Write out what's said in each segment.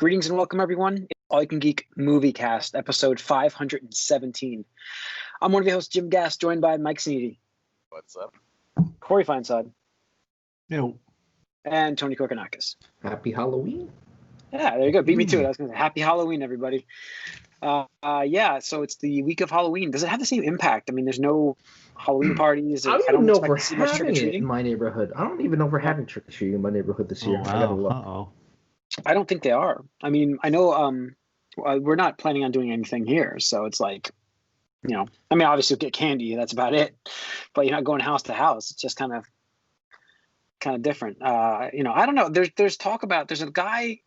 Greetings and welcome, everyone. It's All You Can Geek Moviecast, episode 517. I'm one of your hosts, Jim Gass, joined by Mike Sneedy. What's up? Corey Feinsod. Yo. And Tony Kokonakis. Happy Halloween. Yeah, there you go. Beat me to it. I was going to say, happy Halloween, everybody. Yeah, so it's the week of Halloween. Does it have the same impact? I mean, there's no Halloween parties. I don't even know if we're having it in my neighborhood. I don't even know if we're having trick-or-treating in my neighborhood this year. Oh, wow. I gotta look. Uh-oh. I don't think they are. I mean, I know we're not planning on doing anything here, so it's like, you know, I mean, obviously you'll get candy, that's about it. But you're not going house to house. It's just kind of different. You know, I don't know. There's talk about there's a guy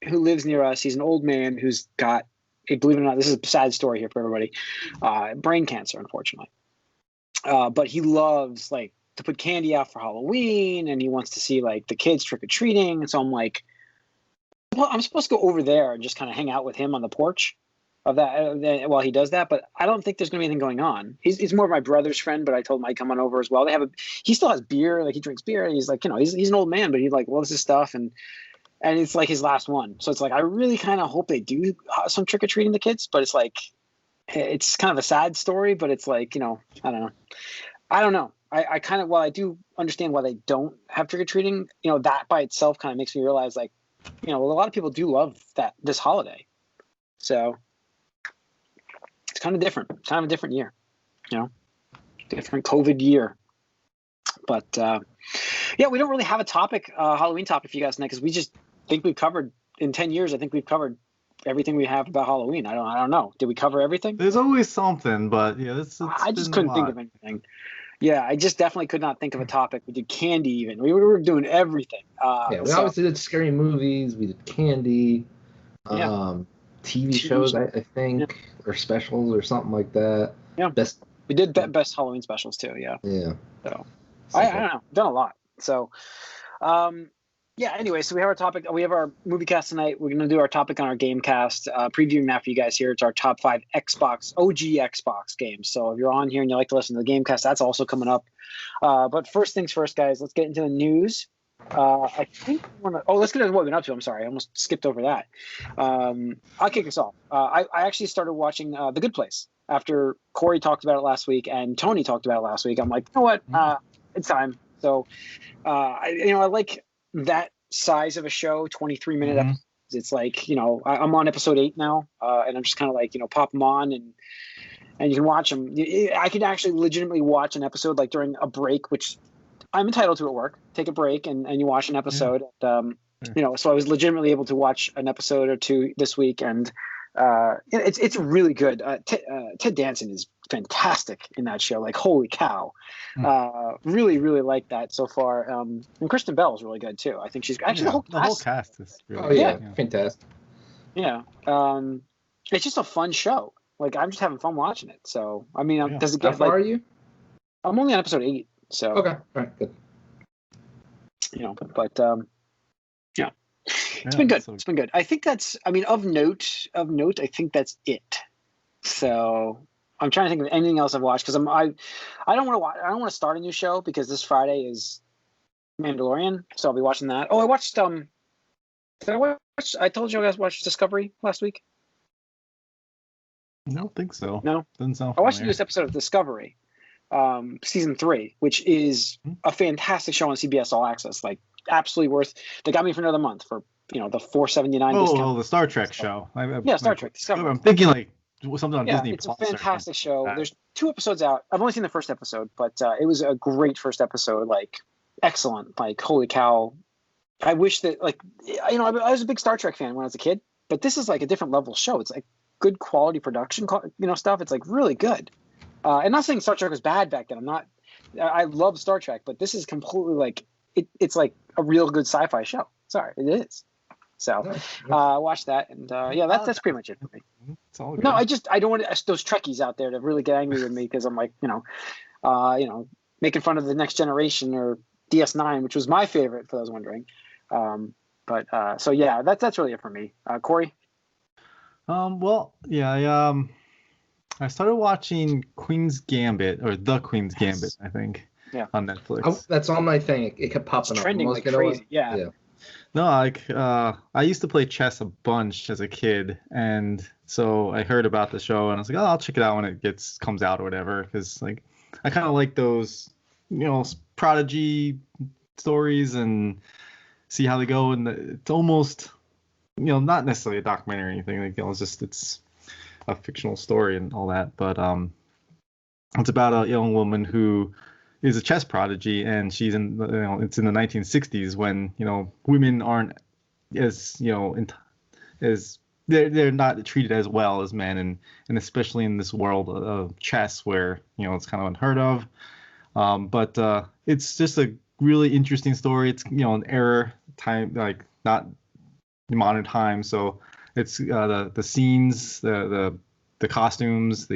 who lives near us. He's an old man who's got, believe it or not, this is a sad story here for everybody, brain cancer, unfortunately. But he loves like to put candy out for Halloween, and he wants to see like the kids trick-or-treating. And so I'm like, well, I'm supposed to go over there and just kind of hang out with him on the porch of that while he does that. But I don't think there's going to be anything going on. He's more of my brother's friend, but I told him I'd come on over as well. He still has beer, like he drinks beer. He's like, you know, he's an old man, but he like loves his stuff, and it's like his last one. So it's like I really kind of hope they do some trick or treating the kids, but it's like it's kind of a sad story. But it's like, you know, I don't know. I kind of, while I do understand why they don't have trick or treating, you know, that by itself kind of makes me realize like, you know, a lot of people do love this holiday. So it's kind of different. It's kind of a different year, you know, different COVID year. But yeah, we don't really have a topic, Halloween topic for you guys tonight, because we just think we've covered in 10 years. I think we've covered everything we have about Halloween. I don't know. Did we cover everything? There's always something, but yeah, I just couldn't think of anything. Yeah, I just definitely could not think of a topic. We did candy even. We were doing everything. Yeah, we obviously did scary movies. We did candy, TV shows, I think, or specials or something like that. Yeah, we did best Halloween specials too. Yeah. Yeah. So I don't know. Done a lot. So yeah, anyway, so we have our topic. We have our movie cast tonight. We're going to do our topic on our game cast, previewing that for you guys here. It's our top 5 OG Xbox games. So if you're on here and you like to listen to the game cast, that's also coming up. But first things first, guys, let's get into the news. I think let's get into what we've been up to. I'm sorry, I almost skipped over that. I'll kick us off. I actually started watching The Good Place after Corey talked about it last week and Tony talked about it last week. I'm like, you know what? It's time. So, I like that size of a show, 23-minute episodes. It's like, you know, I'm on episode 8 now, and I'm just kind of like, you know, pop them on and you can watch them. I could actually legitimately watch an episode like during a break, which I'm entitled to at work. Take a break and you watch an episode. Yeah. You know, so I was legitimately able to watch an episode or two this week, and it's really good. Ted Danson is fantastic in that show. Like, holy cow. Really, really like that so far. And Kristen Bell is really good too. I think she's actually the whole cast is really good. Yeah, fantastic. Yeah. It's just a fun show. Like, I'm just having fun watching it. So, I mean, does it get how far are you? I'm only on episode 8. So okay, all right, good. You know, but yeah. It's been good. It's been good. I think that's, I mean, of note, I think that's it. So I'm trying to think of anything else I've watched, because I don't want to start a new show, because this Friday is Mandalorian, so I'll be watching that. Oh, I watched I told you I guys watched Discovery last week. I don't think so. No, doesn't sound I watched familiar. this episode of Discovery, season 3, which is a fantastic show on CBS All Access. Like, absolutely worth. They got me for another month for, you know, the $4.79 discount. Oh, the Star Trek show. Yeah, Star Trek Discovery. I'm thinking like something on Disney+. It's a fantastic show. There's 2 episodes out. I've only seen the first episode, but it was a great first episode. Like, excellent. Like, holy cow. I wish that, like, you know, I was a big Star Trek fan when I was a kid, but this is like a different level show. It's like good quality production, you know, stuff. It's like really good. And not saying Star Trek was bad back then. I love Star Trek, but this is completely like, it's like a real good sci-fi show. Sorry, it is. So watch that, and yeah, that's pretty much it for me. It's all good. No, I don't want those Trekkies out there to really get angry with me, because I'm like, you know, making fun of the Next Generation or DS9, which was my favorite, for those wondering. But so yeah, that's really it for me. Corey. Well, yeah, I started watching Queen's Gambit, or The Queen's Gambit, I think. Yeah. On Netflix. That's on my thing. It kept popping up. Trending like crazy. Yeah. No, like I used to play chess a bunch as a kid, and so I heard about the show, and I was like, oh, I'll check it out when it comes out or whatever, because like I kind of like those, prodigy stories and see how they go, and it's almost, not necessarily a documentary or anything. Like, it's a fictional story and all that, but it's about a young woman who is a chess prodigy, and she's it's in the 1960s when women aren't as as they're not treated as well as men, and especially in this world of chess where it's kind of unheard of. But it's just a really interesting story. It's an era time, like not modern time, so it's the scenes, the costumes,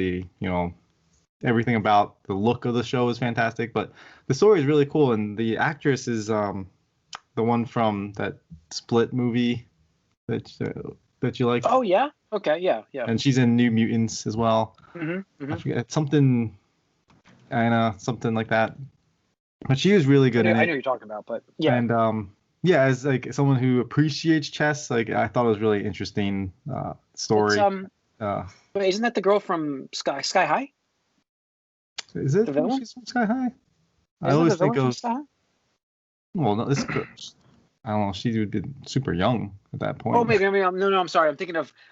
everything about the look of the show is fantastic, but the story is really cool, and the actress is the one from that Split movie that you like. Oh yeah, okay, yeah. And she's in New Mutants as well. I forget something like that, but she is really good in it. I know you're talking about, but yeah. And as like someone who appreciates chess, like I thought it was really interesting story. But isn't that the girl from Sky High? Is it? The villain? She's from Sky High. I Isn't always the villain think from of. Sky High? Well, no, this. I don't know. She would be super young at that point. Oh, maybe. I mean, no. I'm sorry.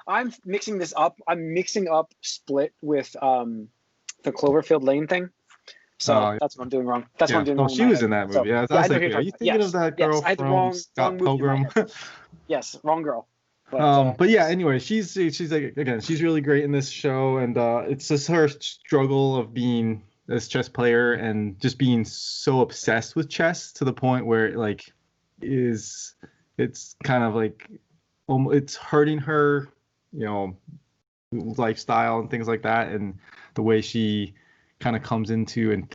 I'm mixing this up. I'm mixing up Split with the Cloverfield Lane thing. So that's what I'm doing wrong. That's what I'm doing wrong. She was in that movie. So, I was like, are you thinking of that girl from Scott Pilgrim? Yes, wrong girl. But yeah, anyway, she's like, again, she's really great in this show, and it's just her struggle of being this chess player and just being so obsessed with chess to the point where it's kind of like it's hurting her, lifestyle and things like that, and the way she kind of comes into and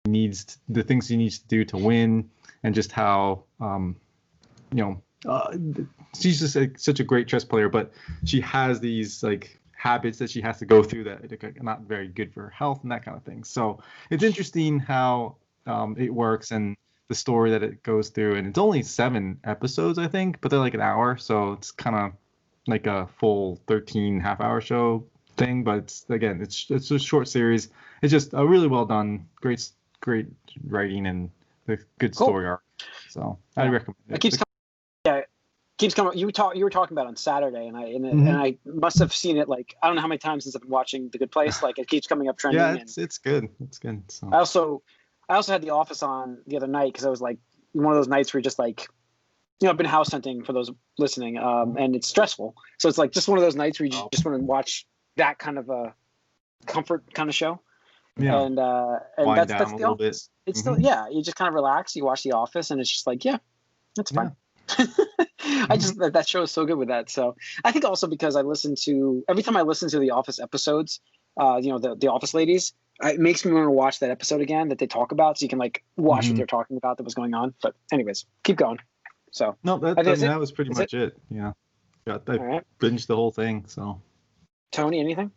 needs the things she needs to do to win, and just how she's just such a great chess player, but she has these habits that she has to go through that are not very good for her health and that kind of thing. So it's interesting how it works and the story that it goes through. And it's only 7 episodes, I think, but they're like an hour, so it's kind of like a full 13 half-hour show thing. But it's a short series. It's just a really well done, great writing and a good story arc. So I recommend it. Keeps coming. You were talking about it on Saturday, and I must have seen it I don't know how many times since I've been watching The Good Place. It keeps coming up trending. Yeah, it's good. It's good. So. I also had The Office on the other night because I was one of those nights where you're just I've been house hunting for those listening, and it's stressful. So it's just one of those nights where you just want to watch that kind of a comfort kind of show. Yeah. And wind that's down The Office. It's still you just kind of relax. You watch The Office, and it's just that's fine. I just that show is so good with that. So I think also because every time I listen to the Office episodes, the Office ladies, it makes me want to watch that episode again that they talk about, so you can watch what they're talking about that was going on. But anyways, keep going. So no, that was pretty much it. Yeah, I binged the whole thing. So Tony, anything?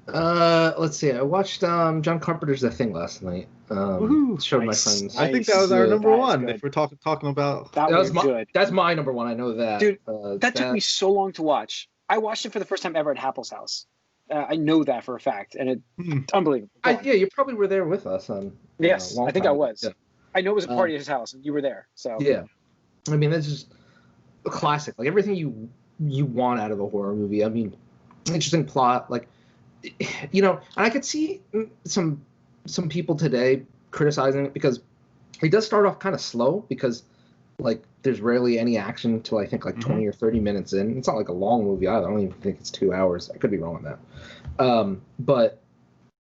Let's see. I watched John Carpenter's The Thing last night. Showed my friends. I think that was our number one. If we're talking about that was good. That's my number one. I know that. Dude, that took me so long to watch. I watched it for the first time ever at Happel's house. I know that for a fact, and it's unbelievable. You probably were there with us. Yes, I think I was. Yeah. I know it was a party at his house, and you were there. So yeah, I mean that's just a classic. Everything you want out of a horror movie. I mean, interesting plot, and I could see some people today criticizing it because it does start off kind of slow because there's rarely any action until I think 20 or 30 minutes in. It's not a long movie either. I don't even think it's 2 hours. I could be wrong on that. But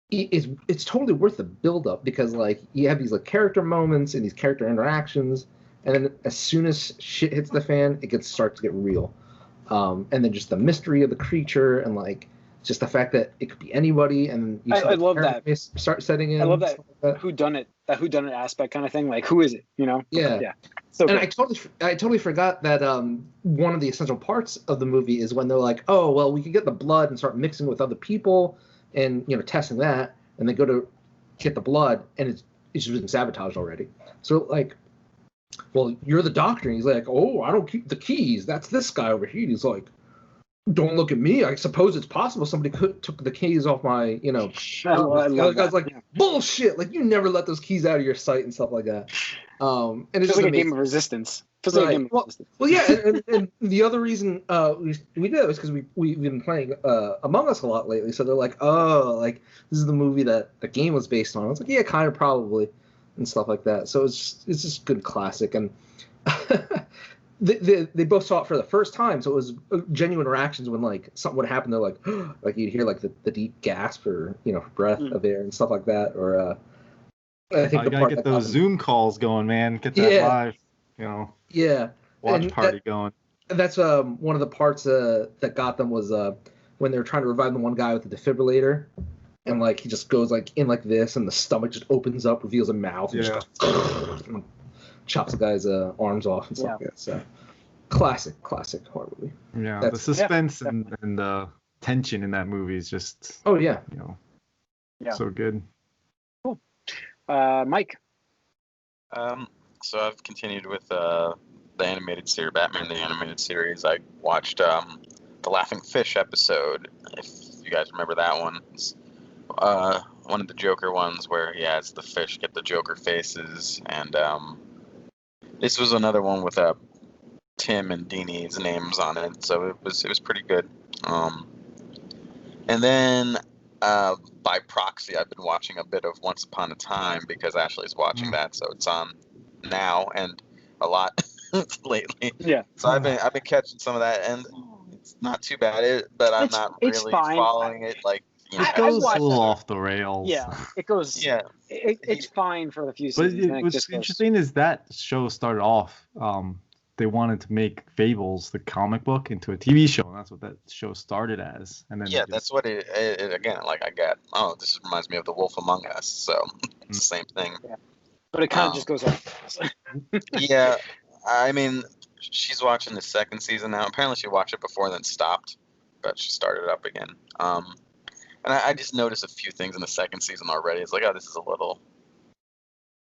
it's totally worth the build up because you have these character moments and these character interactions, and then as soon as shit hits the fan, it starts to get real. And then just the mystery of the creature and just the fact that it could be anybody, and you I love that. Start setting in. I love that whodunit aspect kind of thing. Who is it? Yeah. So and I totally forgot that one of the essential parts of the movie is when they're oh well, we could get the blood and start mixing with other people, and testing that, and they go to get the blood, and it's just been sabotaged already. So well, you're the doctor. And he's like, oh, I don't keep the keys. That's this guy over here. And he's like, don't look at me. I suppose it's possible somebody took the keys off my, I the other love guy's that. like, bullshit. Like, you never let those keys out of your sight and stuff like that. And it's Feels just like a amazing. game of resistance. Feels like a game of resistance. Well, yeah, and the other reason we did it was because we've been playing Among Us a lot lately. So they're like, oh, like this is the movie that the game was based on. I was like, yeah, kind of, probably, and stuff like that. So it's just good classic, and they both saw it for the first time. So it was genuine reactions when like something would happen. They're like, like you'd hear like the deep gasp or breath of air and stuff like that. Or I think you gotta get those Zoom calls going, man. Get that live. Watch party going. That's one of the parts that got them was when they were trying to revive the one guy with the defibrillator, and like he just goes like in like this, and the stomach just opens up, reveals a mouth, and just goes, and chops the guy's arms off and stuff like that. So classic horror movie. Yeah, the suspense and the tension in that movie is just so good. Cool. Mike. So I've continued with the animated series, Batman the Animated Series. I watched the Laughing Fish episode, if you guys remember that one. It's one of the Joker ones where he has the fish get the Joker faces, and this was another one with Tim and Deanie's names on it, so it was pretty good. And then by proxy, I've been watching a bit of Once Upon a Time because Ashley's watching that, so it's on now and a lot lately. Yeah. So I've been catching some of that, and it's not too bad. But I'm not really following it. Like it goes a little off the rails. Yeah, it goes. Yeah, it's fine for the few seasons. But what's interesting is that show started off. They wanted to make Fables, the comic book, into a TV show, and that's what that show started as. And then that's what it again. Like I got. Oh, this reminds me of The Wolf Among Us. So it's the same thing. Yeah. But it kind of just goes off. Yeah, I mean, she's watching the second season now. Apparently, she watched it before and then stopped, but she started it up again. And I just noticed a few things in the second season already. It's like, oh, this is a little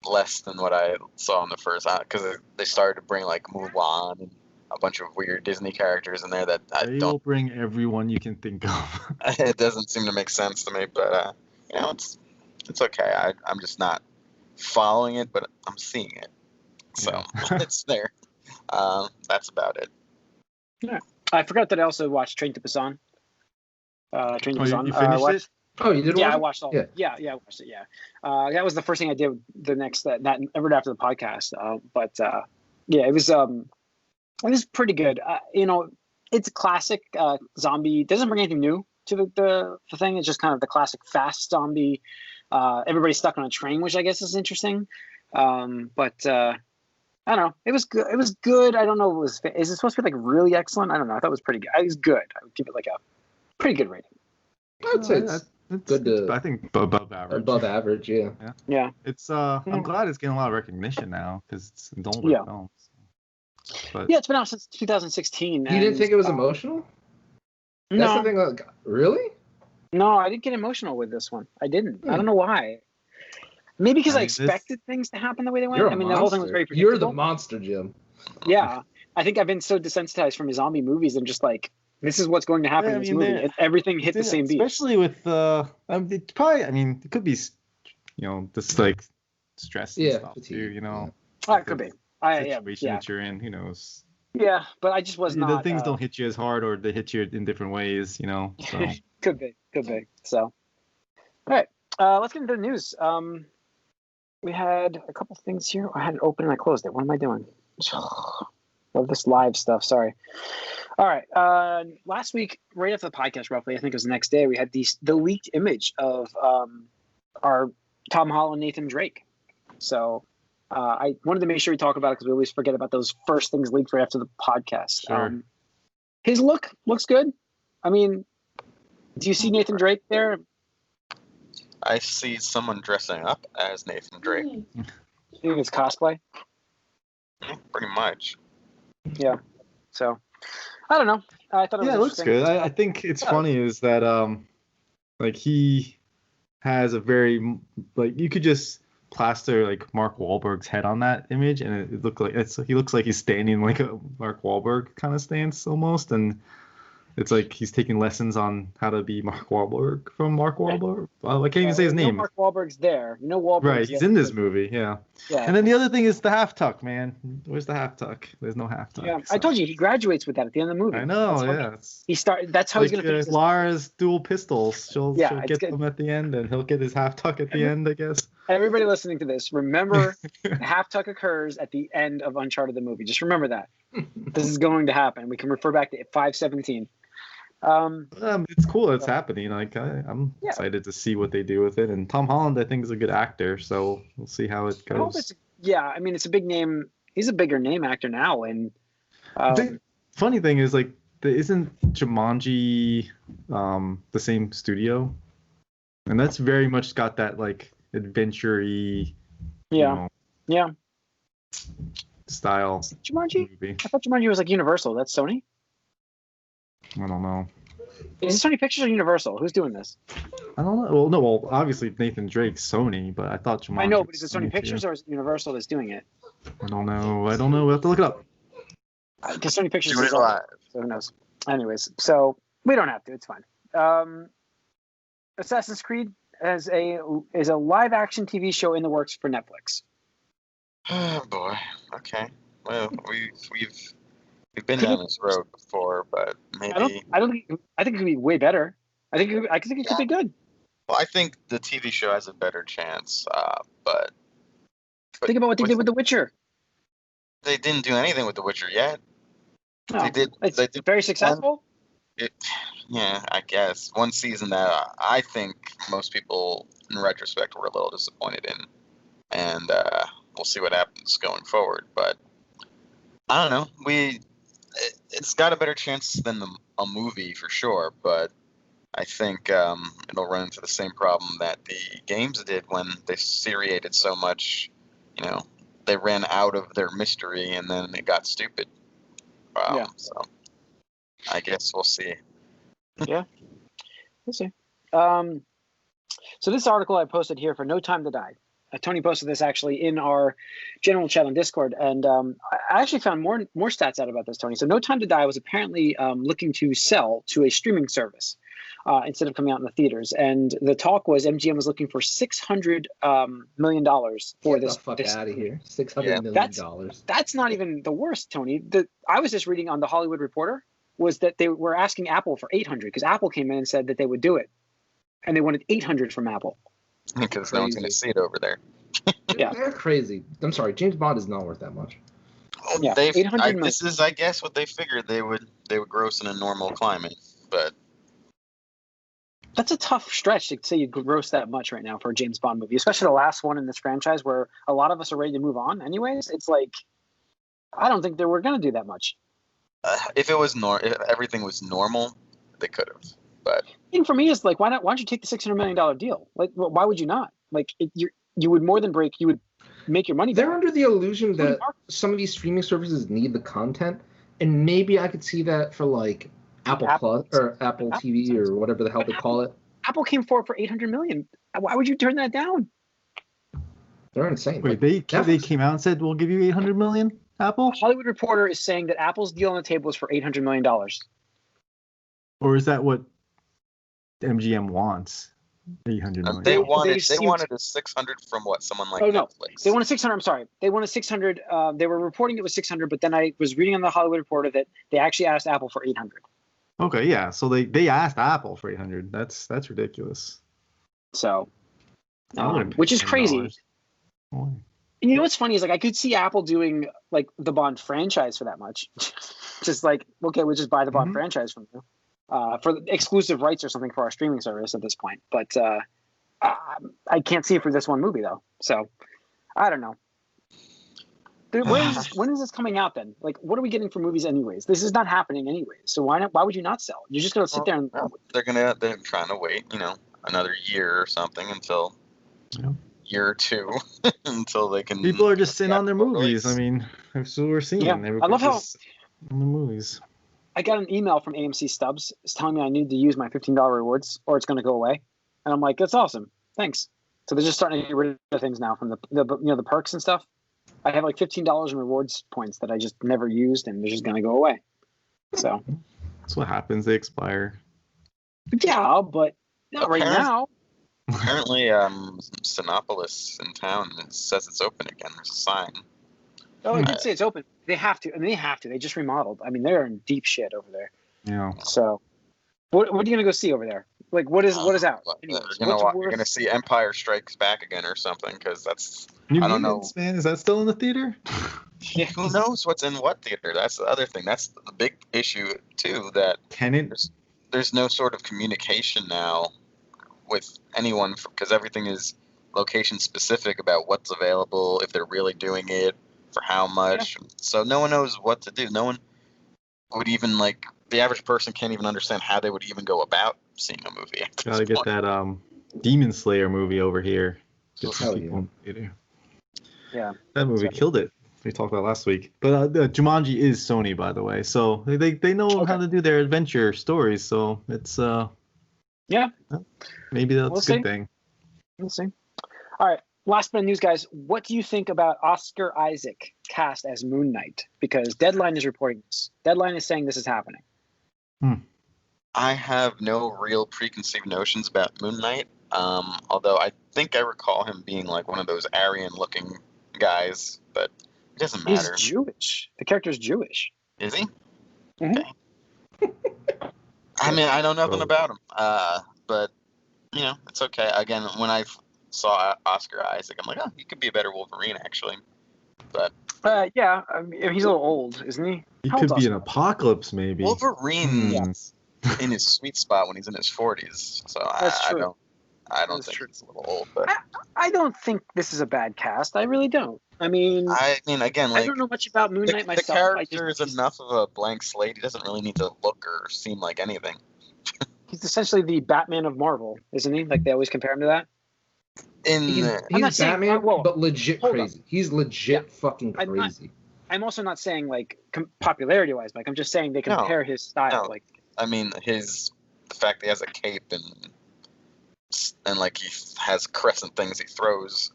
less than what I saw in the first, because they started to bring like Mulan and a bunch of weird Disney characters in there that They'll bring everyone you can think of. It doesn't seem to make sense to me, but it's okay. I'm just not following it, but I'm seeing it, so it's there. That's about it. Yeah, I forgot that I also watched Train to Busan. Train to Busan. You finished it? Oh, you did? Yeah, I watched all. Yeah, I watched it. Yeah, that was the first thing I did. The next that right after the podcast. It was pretty good. It's a classic zombie. It doesn't bring anything new to the thing. It's just kind of the classic fast zombie. Everybody's stuck on a train, which I guess is interesting. I don't know. It was good. It was good. I don't know. Is it supposed to be like really excellent? I don't know. I thought it was pretty good. It was good. I would give it like a pretty good rating. I'd say it's good. I think above average. Above average, yeah. Yeah. It's I'm glad it's getting a lot of recognition now because it's an older film. But it's been out since 2016. You didn't think it was emotional? No. That's the thing. Really? No, I didn't get emotional with this one. I didn't. I don't know why. Maybe because I expected things to happen the way they went. The whole thing was very predictable. You're the monster, Jim. Yeah. I think I've been so desensitized from zombie movies. I'm just like, this is what's going to happen in this movie. Everything hit the same beat. Especially with it probably. I mean, it could be, just like stress and stuff too. It could be. Situation that you're in. Who knows? Yeah, but I just was not. The things don't hit you as hard, or they hit you in different ways. So. Could be. So, all right. Let's get into the news. We had a couple things here. I had it open and I closed it. What am I doing? Love this live stuff. Sorry. All right. Last week, right after the podcast, roughly, I think it was the next day, we had the leaked image of our Tom Holland, Nathan Drake. So I wanted to make sure we talk about it because we always forget about those first things leaked right after the podcast. Sure. His look looks good. I mean, do you see Nathan Drake there? I see someone dressing up as Nathan Drake. You think it's cosplay? Pretty much. Yeah. So, I don't know. I thought it looks good. I think it's funny is that he has a very you could just plaster like Mark Wahlberg's head on that image, and it looked like he looks like he's standing like a Mark Wahlberg kind of stance almost, and it's like he's taking lessons on how to be Mark Wahlberg from Mark Wahlberg. Well, I can't even say his name. Mark Wahlberg's there. Wahlberg's right. He's in this movie. Yeah. Yeah. And then the other thing is the half tuck, man. Where's the half tuck? There's no half tuck. Yeah. So. I told you he graduates with that at the end of the movie. I know. He started. That's how like, he's gonna finish. Lara's dual pistols. She'll get good. them at the end, and he'll get his half tuck at the end, I guess. Everybody listening to this, remember, half tuck occurs at the end of Uncharted the movie. Just remember that. This is going to happen. We can refer back to 5:17. It's cool it's happening. Like I'm excited to see what they do with it. And Tom Holland, I think, is a good actor, so we'll see how it goes. I mean, it's a big name. He's a bigger name actor now. And the funny thing is, like, isn't Jumanji the same studio? And that's very much got that like adventure-y, style. Jumanji? Movie. I thought Jumanji was like Universal. That's Sony. I don't know. Is it Sony Pictures or Universal? Who's doing this? I don't know. Well, no. Well, obviously Nathan Drake's Sony, but I thought Jumanji. I know, but is it Sony Pictures or is it Universal that's doing it? I don't know. We have to look it up. Because Sony Pictures Do it is live. so who knows? Anyways, so we don't have to. It's fine. Assassin's Creed is a live action TV show in the works for Netflix. Oh boy. Okay. Well, we've been down this road before, but maybe. I think it could be way better. I think it could be good. Well, I think the TV show has a better chance, but think about what they did with The Witcher. They didn't do anything with The Witcher yet. No, They did very successful. Yeah, I guess one season that I think most people, in retrospect, were a little disappointed in, and we'll see what happens going forward. But I don't know. It's got a better chance than a movie for sure, but I think it'll run into the same problem that the games did when they seriated so much. They ran out of their mystery and then it got stupid. So I guess we'll see. Yeah, we'll see. So this article I posted here for No Time to Die. Tony posted this actually in our general chat on Discord, and I actually found more stats out about this, Tony. So No Time to Die was apparently looking to sell to a streaming service instead of coming out in the theaters. And the talk was MGM was looking for $600 million for this. Get the fuck out of here! $600 million. That's not even the worst, Tony. I was just reading on the Hollywood Reporter was that they were asking Apple for $800 because Apple came in and said that they would do it, and they wanted $800 from Apple. Because no one's going to see it over there. Yeah, they're crazy. I'm sorry, James Bond is not worth that much. Well, yeah, this is, I guess, what they figured they would gross in a normal climate, but that's a tough stretch to say you gross that much right now for a James Bond movie, especially the last one in this franchise where a lot of us are ready to move on. Anyways, it's like I don't think they were going to do that much. If everything was normal, they could have. But the thing for me is like, why not? Why don't you take the $600 million deal? Like, why would you not? Like, you would more than break. You would make your money back. They're under the illusion that some of these streaming services need the content, and maybe I could see that for like Apple Plus or Apple TV or whatever the hell they call it. Apple came forward for $800 million. Why would you turn that down? They're insane. Wait, they came out and said we'll give you $800 million. Apple? Hollywood Reporter is saying that Apple's deal on the table is for $800 million. Or is that what MGM wants? 800 million. They wanted a 600 from what? Someone like Netflix. They wanted 600. I'm sorry. They wanted 600. They were reporting it was 600, but then I was reading on the Hollywood Reporter that they actually asked Apple for 800. Okay, yeah. So they asked Apple for 800. That's ridiculous. So, which is crazy. And you know what's funny is like I could see Apple doing like the Bond franchise for that much. Just like, okay, we'll just buy the Bond franchise from you for exclusive rights or something for our streaming service at this point. But I can't see it for this one movie though. So I don't know. Dude, when is this coming out then? Like, what are we getting for movies anyways? This is not happening anyways. So why not? Why would you not sell? You're just gonna sit there and they're trying to wait, another year or something until. Yeah. Year or two until they can. People are just sitting on their movies. I mean, that's what we're seeing. Yeah. I love how on the movies. I got an email from AMC Stubs. It's telling me I need to use my $15 rewards or it's going to go away, and I'm like, that's awesome. Thanks. So they're just starting to get rid of things now from the perks and stuff. I have like $15 in rewards points that I just never used, and they're just gonna go away. So that's what happens. They expire. Yeah, but not right now. Apparently, Sinopolis in town says it's open again. There's a sign. Oh, it did say it's open. They have to. They just remodeled. I mean, they're in deep shit over there. Yeah. So, what are you gonna go see over there? Like, what is out? Anyways, you're gonna see Empire Strikes Back again or something, because that's New I don't Mutants, know. Man, is that still in the theater? Yeah, who knows what's in what theater? That's the other thing. That's the big issue too. That Tenant. There's no sort of communication now with anyone, because everything is location specific about what's available, if they're really doing it, for how much. Yeah. So no one knows what to do. No one would even, like, the average person can't even understand how they would even go about seeing a movie. Gotta get that Demon Slayer movie over here. Get some people in theater. Yeah. That movie killed it. We talked about last week. But Jumanji is Sony, by the way, so they know how to do their adventure stories. So it's maybe that's a good thing. We'll see. All right, last bit of news, guys. What do you think about Oscar Isaac cast as Moon Knight? Because Deadline is reporting this. Deadline is saying this is happening. I have no real preconceived notions about Moon Knight. Although I think I recall him being like one of those Aryan-looking guys, but it doesn't matter. He's Jewish. The character's Jewish. Is he? Mm-hmm. Okay. I mean, I know nothing about him, but it's okay. Again, when I saw Oscar Isaac, I'm like, oh, he could be a better Wolverine, actually. But yeah, I mean, he's a little old, isn't he? He could be an Apocalypse, maybe. Wolverine's in his sweet spot when he's in his 40s, so I don't think he's a little old. But I don't think this is a bad cast. I really don't. I mean, again, like, I don't know much about Moon Knight myself. The character is enough of a blank slate. He doesn't really need to look or seem like anything. He's essentially the Batman of Marvel, isn't he? Like, they always compare him to that. He's Batman, but legit crazy. He's legit fucking crazy. I'm also not saying, like, popularity-wise, Mike. I'm just saying they compare his style. No. Like, I mean, the fact that he has a cape and like he has crescent things he throws,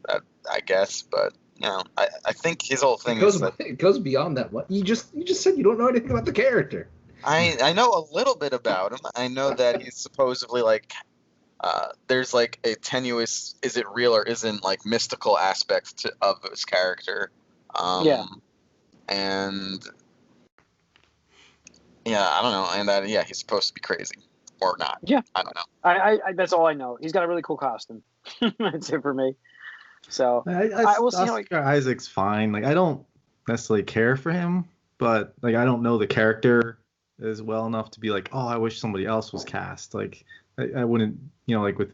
I guess, but. I think his whole thing it goes beyond that. What you just said, you don't know anything about the character. I know a little bit about him. I know that he's supposedly like there's like a tenuous, is it real or isn't, like, mystical aspect of his character. And I don't know, and that he's supposed to be crazy or not. Yeah, I don't know. I that's all I know. He's got a really cool costume. That's it for me. So I will see. Oscar Isaac's fine. Like, I don't necessarily care for him, but like, I don't know the character as well enough to be like, oh, I wish somebody else was cast. Like, I wouldn't, like with,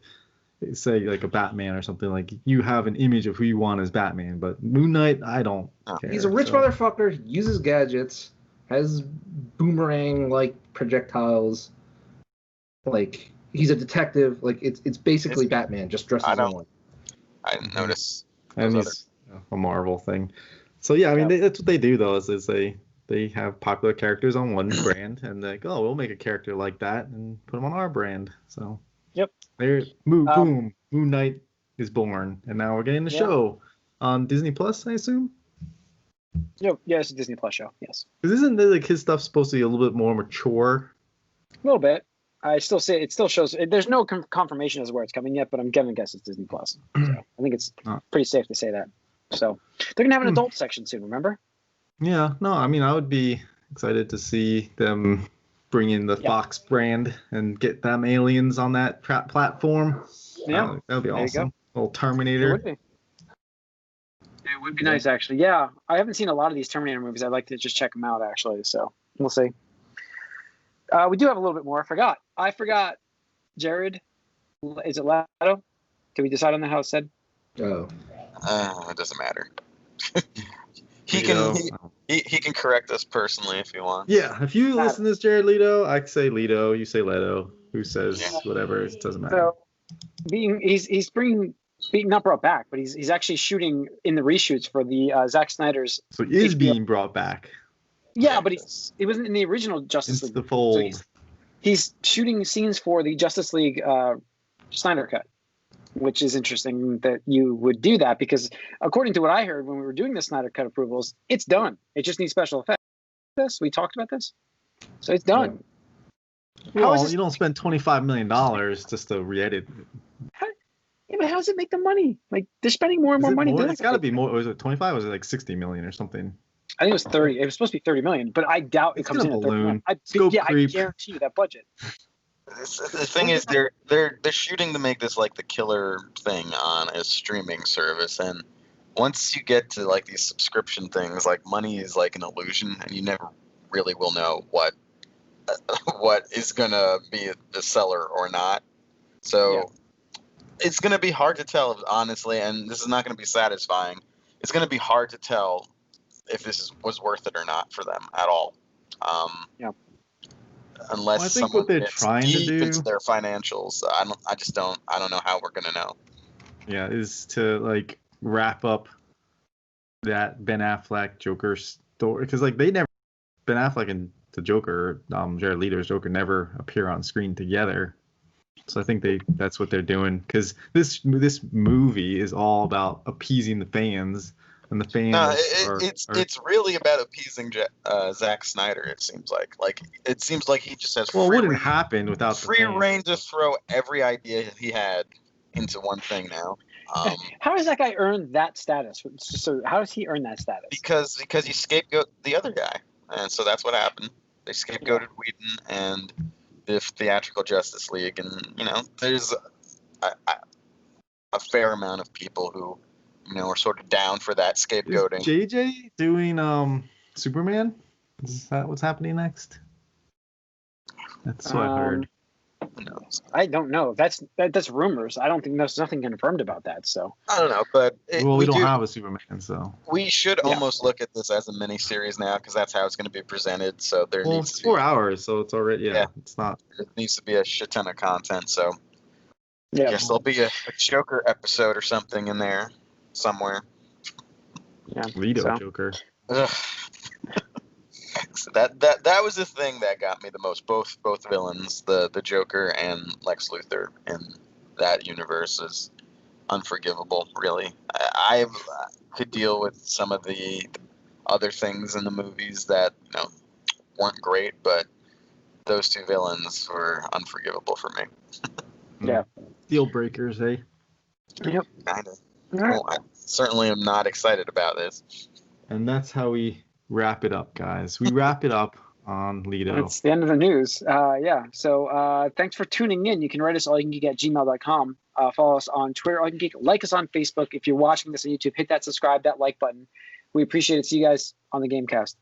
say, like a Batman or something. Like, you have an image of who you want as Batman, but Moon Knight, I don't care. He's a rich motherfucker, uses gadgets, has boomerang like projectiles. Like, he's a detective. Like, it's basically Batman just dressed as one. I didn't notice. And he's a Marvel thing. So yeah, I mean, that's what they do though. Is they have popular characters on one brand, and they're like, oh, we'll make a character like that and put them on our brand. So Moon Knight is born, and now we're getting the show on Disney Plus, I assume. Yeah, it's a Disney Plus show. Yes. Because isn't like his stuff supposed to be a little bit more mature? A little bit. I still say it still shows. There's no confirmation as to where it's coming yet, but I'm gonna guess it's Disney Plus. So I think it's pretty safe to say that. So they're gonna have an adult section soon. Remember? Yeah. No, I mean, I would be excited to see them bring in the Fox brand and get them aliens on that platform. Yeah, that would be awesome. Little Terminator. It would be nice, actually. Yeah, I haven't seen a lot of these Terminator movies. I'd like to just check them out, actually. So we'll see. We do have a little bit more. I forgot. Jared, is it Leto? Did we decide on that, how it's said? Oh. It doesn't matter. He can correct us personally if he wants. Yeah, if you listen to this, Jared Leto, I say Leto, you say Leto. Who says whatever? It doesn't matter. So, he's being not brought back, but he's actually shooting in the reshoots for the Zack Snyder's. So he is being brought back. Yeah, but it wasn't in the original Justice League. The fold. So he's shooting scenes for the Justice League Snyder cut. which is interesting that you would do that because according to what I heard when we were doing the Snyder Cut approvals, it's done. It just needs special effects. We talked about this, so it's done. Well, you don't spend $25 million just to re-edit. Yeah, but how does it make the money? Like they're spending more and more money. It's got to be more. Was it 25? Was it like 60 million or something? I think it was 30. It was supposed to be 30 million, but I doubt it comes in at 30 million. I guarantee you that budget. The thing is, they're shooting to make this like the killer thing on a streaming service, and once you get to like these subscription things, like money is like an illusion, and you never really will know what is gonna be a seller or not. So it's gonna be hard to tell, honestly, and this is not gonna be satisfying. It's gonna be hard to tell if this was worth it or not for them at all. Unless I think what they're trying to do into their financials, I don't know how we're gonna know. Yeah, is to like wrap up that Ben Affleck Joker story because like Ben Affleck and the Joker, Jared Leto's Joker never appear on screen together. So I think that's what they're doing because this movie is all about appeasing the fans. And the fans it's really about appeasing Zack Snyder. It seems like he just has it wouldn't happen without free reign to throw every idea he had into one thing now. How does that guy earn that status? So how does he earn that status? Because he scapegoated the other guy, and so that's what happened. They scapegoated Whedon and the theatrical Justice League, and there's a fair amount of people who. Are sort of down for that scapegoating. Is JJ doing Superman? Is that what's happening next? That's what I heard. Who knows? I don't know. That's rumors. I don't think there's nothing confirmed about that. So I don't know, but we don't have a Superman, so we should almost look at this as a mini-series now because that's how it's going to be presented. So it's 4 hours, so it's already it's not. It needs to be a shit ton of content. So I guess there'll be a Joker episode or something in there. Somewhere. Leto Joker. So that was the thing that got me the most. Both villains, the Joker and Lex Luthor in that universe is unforgivable. Really, I could deal with some of the other things in the movies that weren't great, but those two villains were unforgivable for me. Yeah, deal breakers, eh? Yep, kind of. Well, I certainly am not excited about this. And that's how we wrap it up, guys. We wrap it up on Leto. It's the end of the news. So thanks for tuning in. You can write us allyoucangeek@gmail.com. Follow us on Twitter, allyoucangeek. Like us on Facebook. If you're watching this on YouTube, hit that subscribe, that like button. We appreciate it. See you guys on the Gamecast.